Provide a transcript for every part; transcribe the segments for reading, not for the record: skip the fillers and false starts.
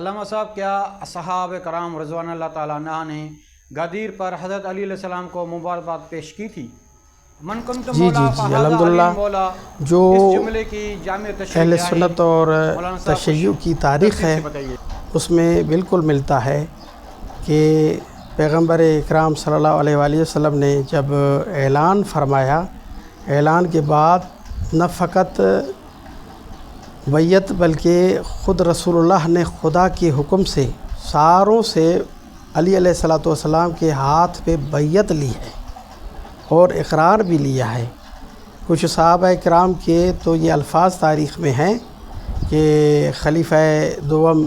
علامہ صاحب، کیا صحابہ کرام رضوان اللہ تعالیٰ عنہ نے غدیر پر حضرت علی علیہ السلام کو مبارکباد پیش کی تھی؟ من کنت مولا فہذا علی مولا، جو اس جملے کی جامع تشریح اہل سنت اور تشیع کی تاریخ ہے اس میں بالکل ملتا ہے کہ پیغمبر اکرام صلی اللہ علیہ وآلہ وسلم نے جب اعلان فرمایا، اعلان کے بعد نہ فقط بیعت بلکہ خود رسول اللہ نے خدا کے حکم سے ساروں سے علی علیہ السلام کے ہاتھ پہ بیعت لی ہے اور اقرار بھی لیا ہے۔ کچھ صحابہ کرام کے تو یہ الفاظ تاریخ میں ہیں کہ خلیفہ دوم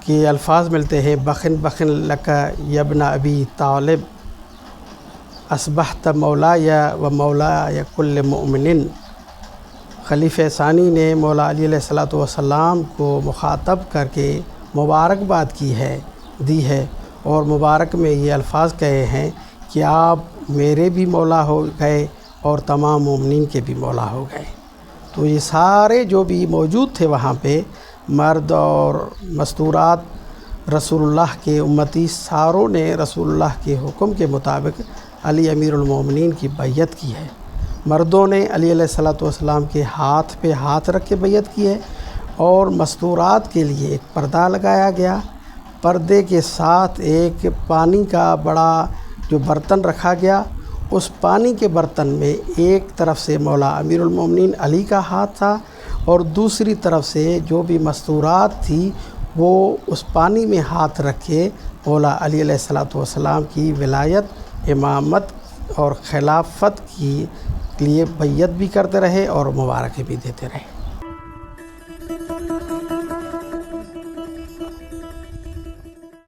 کے الفاظ ملتے ہیں، بخن بخن لکا یبن ابی طالب اصبحت مولا یا و مولا یا کل مؤمن۔ خلیفہ ثانی نے مولا علی علیہ السلام کو مخاطب کر کے مبارکباد دی ہے اور مبارک میں یہ الفاظ کہے ہیں کہ آپ میرے بھی مولا ہو گئے اور تمام مومنین کے بھی مولا ہو گئے۔ تو یہ سارے جو بھی موجود تھے وہاں پہ مرد اور مستورات رسول اللہ کے امتی ساروں نے رسول اللہ کے حکم کے مطابق علی امیر المومنین کی بیعت کی ہے۔ مردوں نے علی علیہ السلام کے ہاتھ پہ ہاتھ رکھ کے بیعت کی ہے اور مستورات کے لیے ایک پردہ لگایا گیا، پردے کے ساتھ ایک پانی کا بڑا جو برتن رکھا گیا، اس پانی کے برتن میں ایک طرف سے مولا امیر المومنین علی کا ہاتھ تھا اور دوسری طرف سے جو بھی مستورات تھی وہ اس پانی میں ہاتھ رکھ کے مولا علی علیہ السلام کی ولایت، امامت اور خلافت کی لیے بیعت بھی کرتے رہے اور مبارکیں بھی دیتے رہے۔